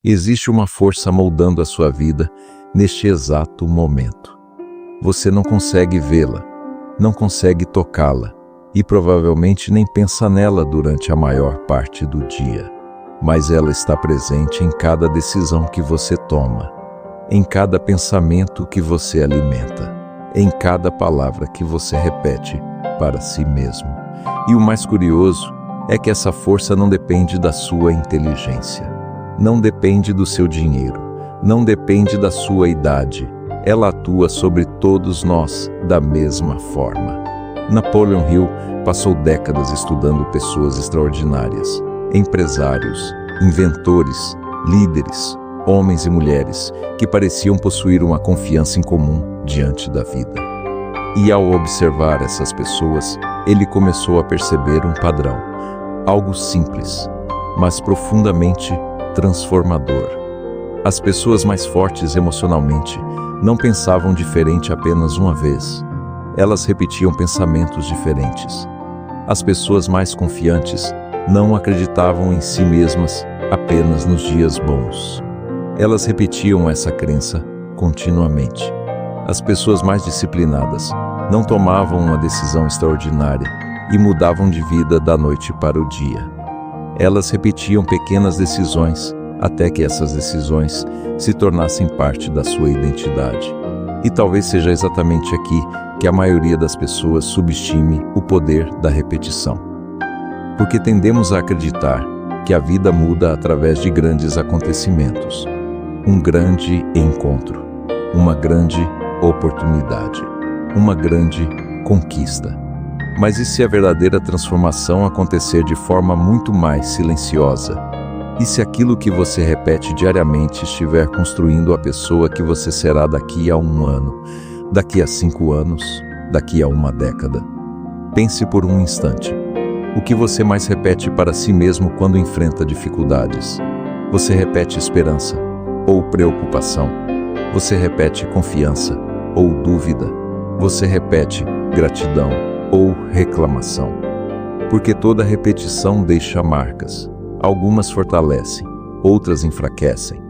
Existe uma força moldando a sua vida neste exato momento. Você não consegue vê-la, não consegue tocá-la e provavelmente nem pensa nela durante a maior parte do dia. Mas ela está presente em cada decisão que você toma, em cada pensamento que você alimenta, em cada palavra que você repete para si mesmo. E o mais curioso é que essa força não depende da sua inteligência, não depende do seu dinheiro, não depende da sua idade. Ela atua sobre todos nós da mesma forma. Napoleon Hill passou décadas estudando pessoas extraordinárias, empresários, inventores, líderes, homens e mulheres que pareciam possuir uma confiança em comum diante da vida. E ao observar essas pessoas, ele começou a perceber um padrão, algo simples, mas profundamente transformador. As pessoas mais fortes emocionalmente não pensavam diferente apenas uma vez. Elas repetiam pensamentos diferentes. As pessoas mais confiantes não acreditavam em si mesmas apenas nos dias bons. Elas repetiam essa crença continuamente. As pessoas mais disciplinadas não tomavam uma decisão extraordinária e mudavam de vida da noite para o dia. Elas repetiam pequenas decisões até que essas decisões se tornassem parte da sua identidade. E talvez seja exatamente aqui que a maioria das pessoas subestime o poder da repetição. Porque tendemos a acreditar que a vida muda através de grandes acontecimentos, um grande encontro, uma grande oportunidade, uma grande conquista. Mas e se a verdadeira transformação acontecer de forma muito mais silenciosa? E se aquilo que você repete diariamente estiver construindo a pessoa que você será daqui a 1 ano, daqui a 5 anos, daqui a 1 década? Pense por um instante. O que você mais repete para si mesmo quando enfrenta dificuldades? Você repete esperança ou preocupação? Você repete confiança ou dúvida? Você repete gratidão ou reclamação? Porque toda repetição deixa marcas. Algumas fortalecem, outras enfraquecem.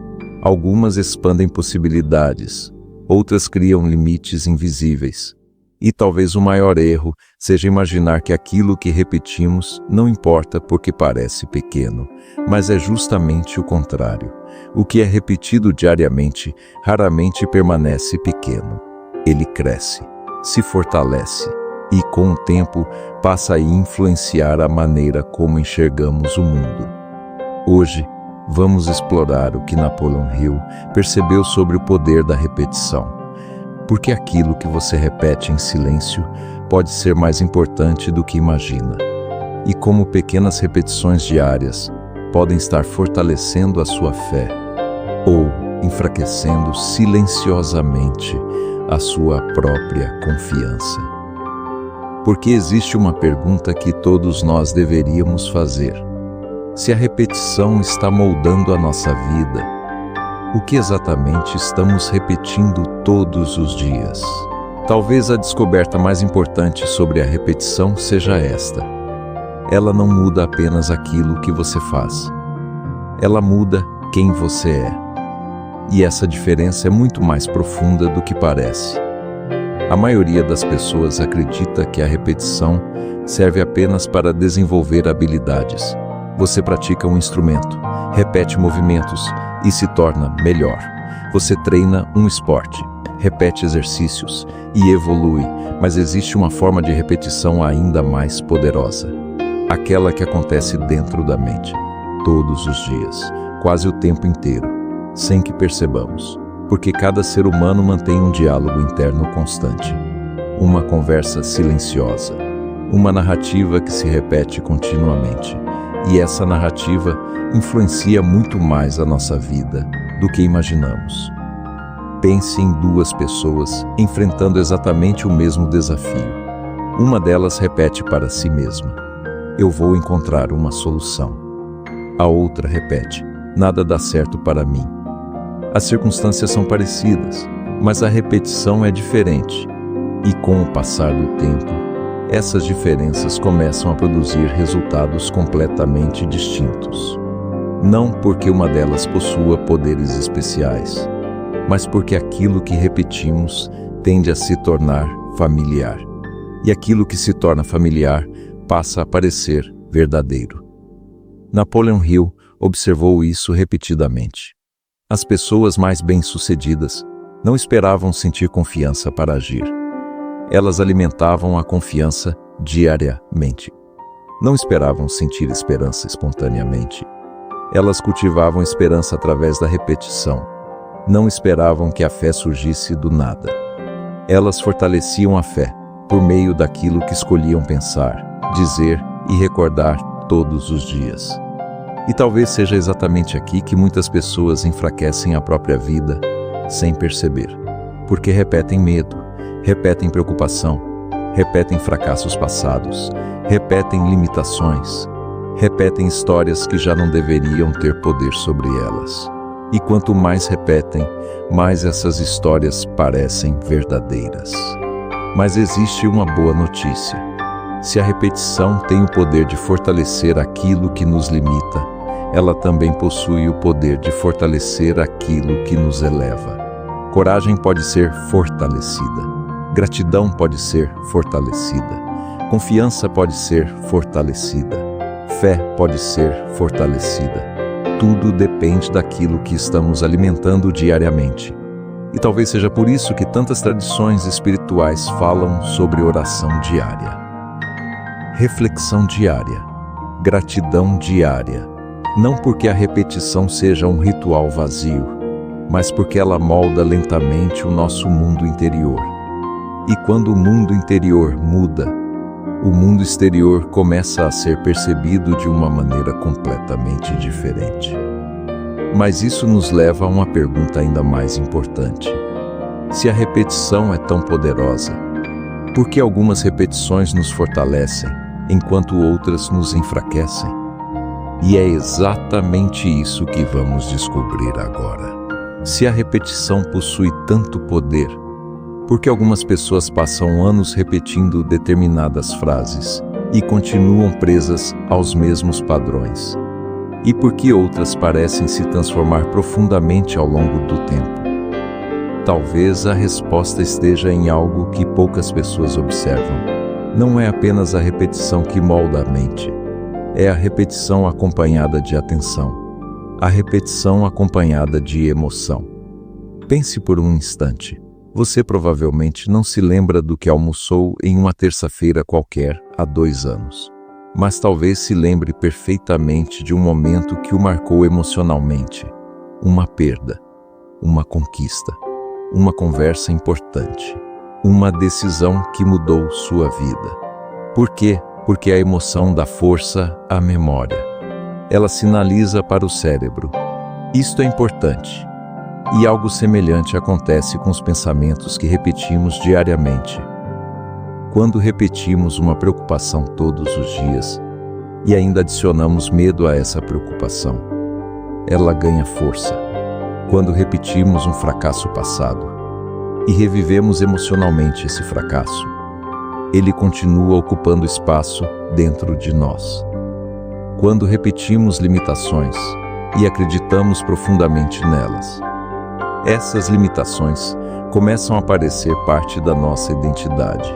Algumas expandem possibilidades, outras criam limites invisíveis. E talvez o maior erro seja imaginar que aquilo que repetimos não importa porque parece pequeno, mas é justamente o contrário. O que é repetido diariamente raramente permanece pequeno. Ele cresce, se fortalece e, com o tempo, passa a influenciar a maneira como enxergamos o mundo. Hoje, vamos explorar o que Napoleon Hill percebeu sobre o poder da repetição. Porque aquilo que você repete em silêncio pode ser mais importante do que imagina. E como pequenas repetições diárias podem estar fortalecendo a sua fé ou enfraquecendo silenciosamente a sua própria confiança. Porque existe uma pergunta que todos nós deveríamos fazer. Se a repetição está moldando a nossa vida, o que exatamente estamos repetindo todos os dias? Talvez a descoberta mais importante sobre a repetição seja esta. Ela não muda apenas aquilo que você faz. Ela muda quem você é. E essa diferença é muito mais profunda do que parece. A maioria das pessoas acredita que a repetição serve apenas para desenvolver habilidades. Você pratica um instrumento, repete movimentos e se torna melhor. Você treina um esporte, repete exercícios e evolui, mas existe uma forma de repetição ainda mais poderosa. Aquela que acontece dentro da mente, todos os dias, quase o tempo inteiro, sem que percebamos. Porque cada ser humano mantém um diálogo interno constante, uma conversa silenciosa, uma narrativa que se repete continuamente. E essa narrativa influencia muito mais a nossa vida do que imaginamos. Pense em 2 pessoas enfrentando exatamente o mesmo desafio. Uma delas repete para si mesma: eu vou encontrar uma solução. A outra repete: nada dá certo para mim. As circunstâncias são parecidas, mas a repetição é diferente. E com o passar do tempo, essas diferenças começam a produzir resultados completamente distintos. não porque uma delas possua poderes especiais, mas porque aquilo que repetimos tende a se tornar familiar. E aquilo que se torna familiar passa a parecer verdadeiro. Napoleon Hill observou isso repetidamente. As pessoas mais bem-sucedidas não esperavam sentir confiança para agir. Elas alimentavam a confiança diariamente. Não esperavam sentir esperança espontaneamente. Elas cultivavam esperança através da repetição. Não esperavam que a fé surgisse do nada. Elas fortaleciam a fé por meio daquilo que escolhiam pensar, dizer e recordar todos os dias. E talvez seja exatamente aqui que muitas pessoas enfraquecem a própria vida sem perceber, porque repetem medo, repetem preocupação, repetem fracassos passados, repetem limitações, repetem histórias que já não deveriam ter poder sobre elas. E quanto mais repetem, mais essas histórias parecem verdadeiras. Mas existe uma boa notícia. Se a repetição tem o poder de fortalecer aquilo que nos limita, ela também possui o poder de fortalecer aquilo que nos eleva. Coragem pode ser fortalecida. Gratidão pode ser fortalecida. Confiança pode ser fortalecida. Fé pode ser fortalecida. Tudo depende daquilo que estamos alimentando diariamente. E talvez seja por isso que tantas tradições espirituais falam sobre oração diária. Reflexão diária. Gratidão diária. Não porque a repetição seja um ritual vazio, mas porque ela molda lentamente o nosso mundo interior. E quando o mundo interior muda, o mundo exterior começa a ser percebido de uma maneira completamente diferente. Mas isso nos leva a uma pergunta ainda mais importante. Se a repetição é tão poderosa, por que algumas repetições nos fortalecem, enquanto outras nos enfraquecem? E é exatamente isso que vamos descobrir agora. Se a repetição possui tanto poder, por que algumas pessoas passam anos repetindo determinadas frases e continuam presas aos mesmos padrões? E por que outras parecem se transformar profundamente ao longo do tempo? Talvez a resposta esteja em algo que poucas pessoas observam. Não é apenas a repetição que molda a mente. É a repetição acompanhada de atenção. A repetição acompanhada de emoção. Pense por um instante. Você provavelmente não se lembra do que almoçou em uma terça-feira qualquer há 2 anos. Mas talvez se lembre perfeitamente de um momento que o marcou emocionalmente. Uma perda, uma conquista, uma conversa importante, uma decisão que mudou sua vida. Por quê? Porque a emoção dá força à memória. Ela sinaliza para o cérebro. Isto é importante. E algo semelhante acontece com os pensamentos que repetimos diariamente. Quando repetimos uma preocupação todos os dias e ainda adicionamos medo a essa preocupação, ela ganha força. Quando repetimos um fracasso passado e revivemos emocionalmente esse fracasso, ele continua ocupando espaço dentro de nós. Quando repetimos limitações e acreditamos profundamente nelas, essas limitações começam a parecer parte da nossa identidade.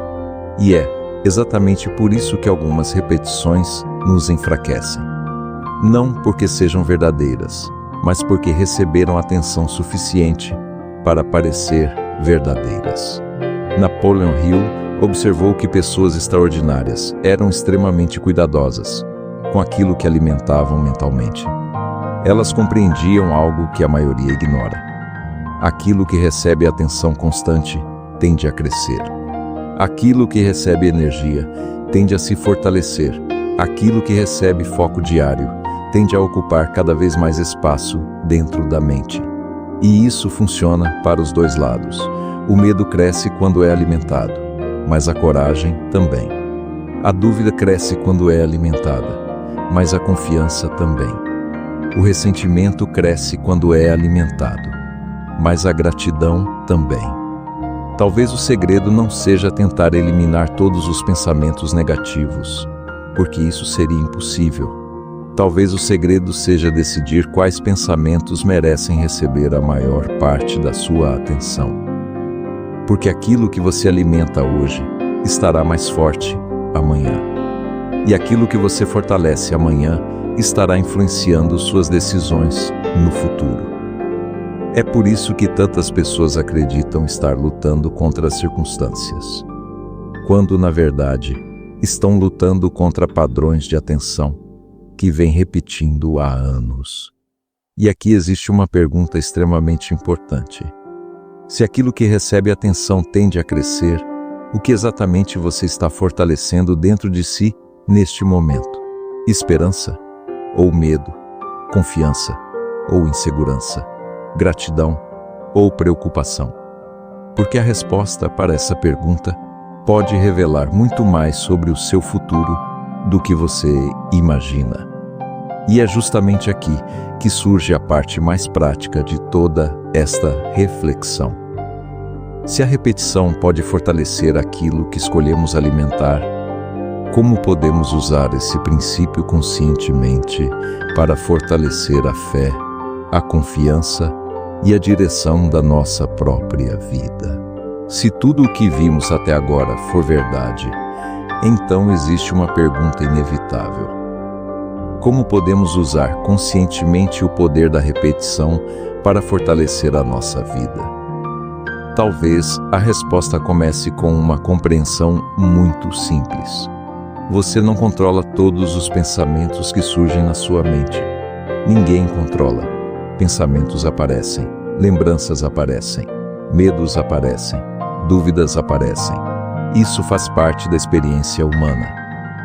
E é exatamente por isso que algumas repetições nos enfraquecem. Não porque sejam verdadeiras, mas porque receberam atenção suficiente para parecer verdadeiras. Napoleon Hill observou que pessoas extraordinárias eram extremamente cuidadosas com aquilo que alimentavam mentalmente. Elas compreendiam algo que a maioria ignora. Aquilo que recebe atenção constante tende a crescer. Aquilo que recebe energia tende a se fortalecer. Aquilo que recebe foco diário tende a ocupar cada vez mais espaço dentro da mente. E isso funciona para os dois lados. O medo cresce quando é alimentado, mas a coragem também. A dúvida cresce quando é alimentada, mas a confiança também. O ressentimento cresce quando é alimentado, mas a gratidão também. Talvez o segredo não seja tentar eliminar todos os pensamentos negativos, porque isso seria impossível. Talvez o segredo seja decidir quais pensamentos merecem receber a maior parte da sua atenção. Porque aquilo que você alimenta hoje estará mais forte amanhã. E aquilo que você fortalece amanhã estará influenciando suas decisões no futuro. É por isso que tantas pessoas acreditam estar lutando contra as circunstâncias, quando, na verdade, estão lutando contra padrões de atenção que vêm repetindo há anos. E aqui existe uma pergunta extremamente importante. Se aquilo que recebe atenção tende a crescer, o que exatamente você está fortalecendo dentro de si neste momento? Esperança ou medo? Confiança ou insegurança? Gratidão ou preocupação? Porque a resposta para essa pergunta pode revelar muito mais sobre o seu futuro do que você imagina. E é justamente aqui que surge a parte mais prática de toda esta reflexão. Se a repetição pode fortalecer aquilo que escolhemos alimentar, como podemos usar esse princípio conscientemente para fortalecer a fé, a confiança e a direção da nossa própria vida? Se tudo o que vimos até agora for verdade, então existe uma pergunta inevitável. Como podemos usar conscientemente o poder da repetição para fortalecer a nossa vida? Talvez a resposta comece com uma compreensão muito simples. Você não controla todos os pensamentos que surgem na sua mente. Ninguém controla. Pensamentos aparecem, lembranças aparecem, medos aparecem, dúvidas aparecem. Isso faz parte da experiência humana.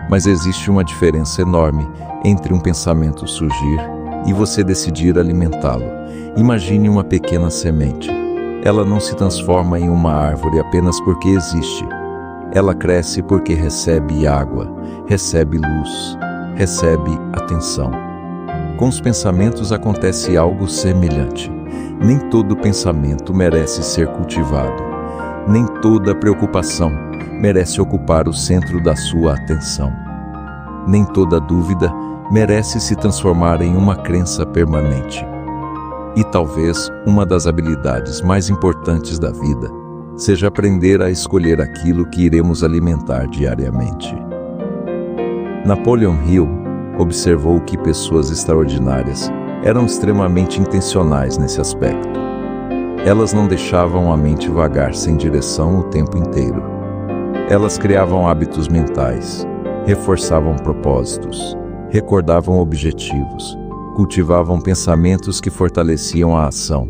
Mas existe uma diferença enorme entre um pensamento surgir e você decidir alimentá-lo. Imagine uma pequena semente. Ela não se transforma em uma árvore apenas porque existe. Ela cresce porque recebe água, recebe luz, recebe atenção. Com os pensamentos acontece algo semelhante. Nem todo pensamento merece ser cultivado. Nem toda preocupação merece ocupar o centro da sua atenção. Nem toda dúvida merece se transformar em uma crença permanente. E talvez uma das habilidades mais importantes da vida seja aprender a escolher aquilo que iremos alimentar diariamente. Napoleon Hill observou que pessoas extraordinárias eram extremamente intencionais nesse aspecto. Elas não deixavam a mente vagar sem direção o tempo inteiro. Elas criavam hábitos mentais, reforçavam propósitos, recordavam objetivos, cultivavam pensamentos que fortaleciam a ação.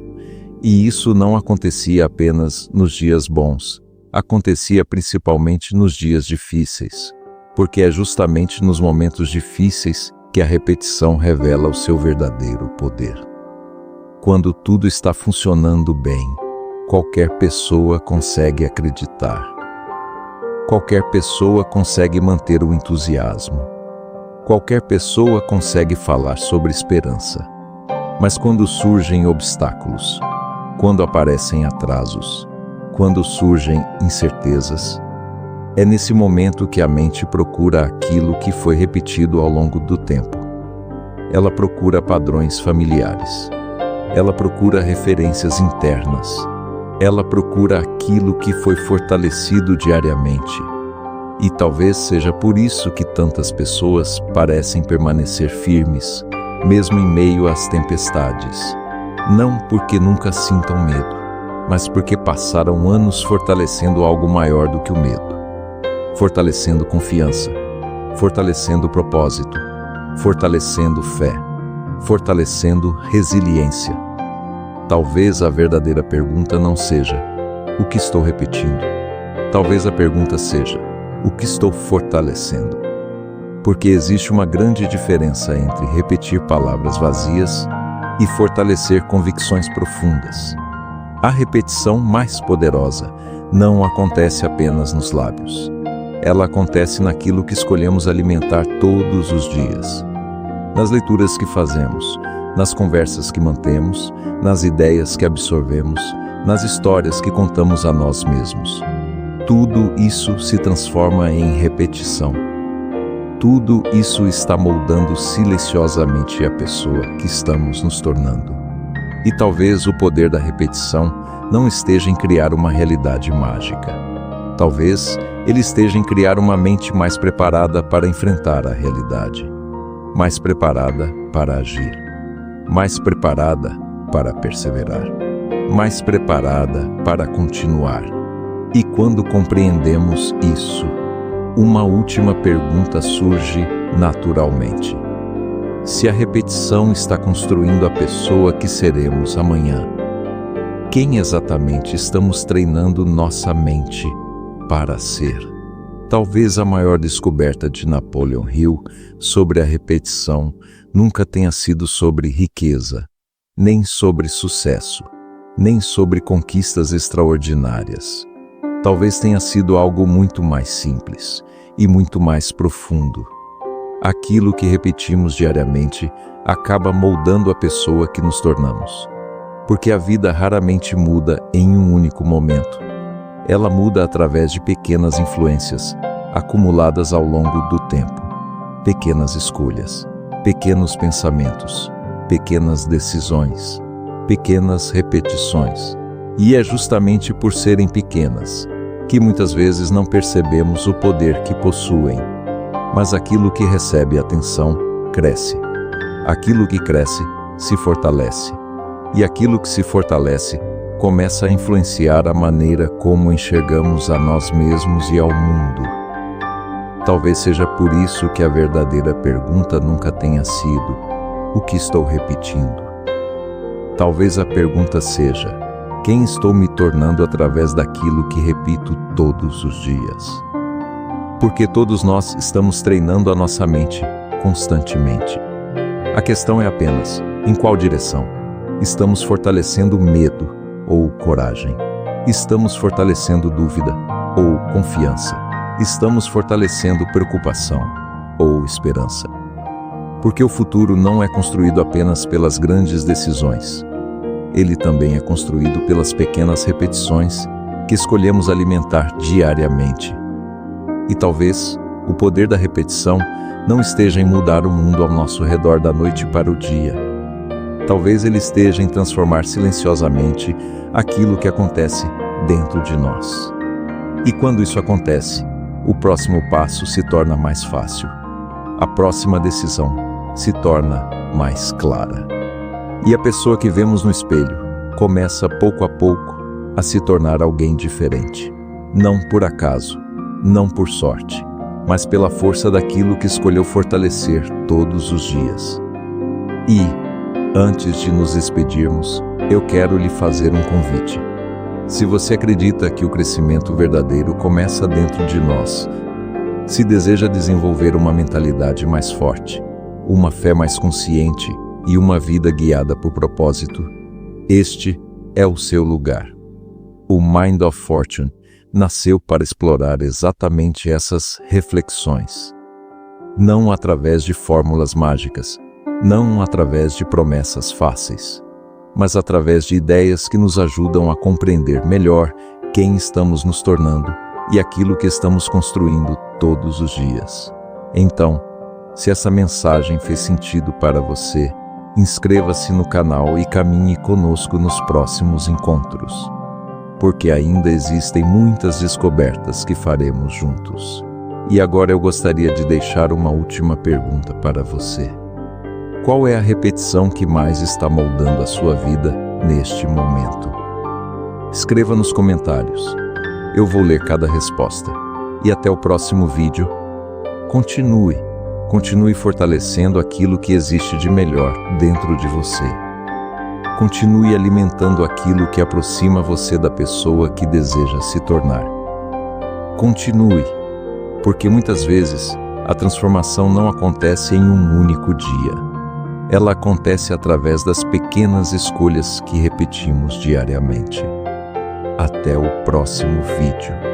E isso não acontecia apenas nos dias bons, acontecia principalmente nos dias difíceis, porque é justamente nos momentos difíceis que a repetição revela o seu verdadeiro poder. Quando tudo está funcionando bem, qualquer pessoa consegue acreditar. Qualquer pessoa consegue manter o entusiasmo. Qualquer pessoa consegue falar sobre esperança. Mas quando surgem obstáculos, quando aparecem atrasos, quando surgem incertezas, é nesse momento que a mente procura aquilo que foi repetido ao longo do tempo. Ela procura padrões familiares. Ela procura referências internas. Ela procura aquilo que foi fortalecido diariamente. E talvez seja por isso que tantas pessoas parecem permanecer firmes, mesmo em meio às tempestades. Não porque nunca sintam medo, mas porque passaram anos fortalecendo algo maior do que o medo. Fortalecendo confiança, fortalecendo propósito, fortalecendo fé, fortalecendo resiliência. Talvez a verdadeira pergunta não seja: o que estou repetindo? Talvez a pergunta seja: o que estou fortalecendo? Porque existe uma grande diferença entre repetir palavras vazias e fortalecer convicções profundas. A repetição mais poderosa não acontece apenas nos lábios. Ela acontece naquilo que escolhemos alimentar todos os dias. Nas leituras que fazemos, nas conversas que mantemos, nas ideias que absorvemos, nas histórias que contamos a nós mesmos. Tudo isso se transforma em repetição. Tudo isso está moldando silenciosamente a pessoa que estamos nos tornando. E talvez o poder da repetição não esteja em criar uma realidade mágica. Talvez ele esteja em criar uma mente mais preparada para enfrentar a realidade, mais preparada para agir, mais preparada para perseverar, mais preparada para continuar. E quando compreendemos isso, uma última pergunta surge naturalmente. Se a repetição está construindo a pessoa que seremos amanhã, quem exatamente estamos treinando nossa mente para ser? Talvez a maior descoberta de Napoleon Hill sobre a repetição nunca tenha sido sobre riqueza, nem sobre sucesso, nem sobre conquistas extraordinárias. Talvez tenha sido algo muito mais simples e muito mais profundo. Aquilo que repetimos diariamente acaba moldando a pessoa que nos tornamos. Porque a vida raramente muda em um único momento. Ela muda através de pequenas influências, acumuladas ao longo do tempo. Pequenas escolhas, pequenos pensamentos, pequenas decisões, pequenas repetições. E é justamente por serem pequenas que muitas vezes não percebemos o poder que possuem. Mas aquilo que recebe atenção, cresce. Aquilo que cresce, se fortalece. E aquilo que se fortalece, começa a influenciar a maneira como enxergamos a nós mesmos e ao mundo. Talvez seja por isso que a verdadeira pergunta nunca tenha sido: o que estou repetindo? Talvez a pergunta seja: quem estou me tornando através daquilo que repito todos os dias? Porque todos nós estamos treinando a nossa mente constantemente. A questão é apenas: em qual direção? Estamos fortalecendo medo ou coragem? Estamos fortalecendo dúvida ou confiança? Estamos fortalecendo preocupação ou esperança? Porque o futuro não é construído apenas pelas grandes decisões. Ele também é construído pelas pequenas repetições que escolhemos alimentar diariamente. E talvez o poder da repetição não esteja em mudar o mundo ao nosso redor da noite para o dia. Talvez ele esteja em transformar silenciosamente aquilo que acontece dentro de nós. E quando isso acontece, o próximo passo se torna mais fácil. A próxima decisão se torna mais clara. E a pessoa que vemos no espelho começa pouco a pouco a se tornar alguém diferente. Não por acaso, não por sorte, mas pela força daquilo que escolheu fortalecer todos os dias. E, antes de nos despedirmos, eu quero lhe fazer um convite. Se você acredita que o crescimento verdadeiro começa dentro de nós, se deseja desenvolver uma mentalidade mais forte, uma fé mais consciente e uma vida guiada por propósito, este é o seu lugar. O Mind of Fortune nasceu para explorar exatamente essas reflexões. Não através de fórmulas mágicas, não através de promessas fáceis, mas através de ideias que nos ajudam a compreender melhor quem estamos nos tornando e aquilo que estamos construindo todos os dias. Então, se essa mensagem fez sentido para você, inscreva-se no canal e caminhe conosco nos próximos encontros, porque ainda existem muitas descobertas que faremos juntos. E agora eu gostaria de deixar uma última pergunta para você. Qual é a repetição que mais está moldando a sua vida neste momento? Escreva nos comentários. Eu vou ler cada resposta. E até o próximo vídeo. Continue fortalecendo aquilo que existe de melhor dentro de você. Continue alimentando aquilo que aproxima você da pessoa que deseja se tornar. Continue, porque muitas vezes a transformação não acontece em um único dia. Ela acontece através das pequenas escolhas que repetimos diariamente. Até o próximo vídeo.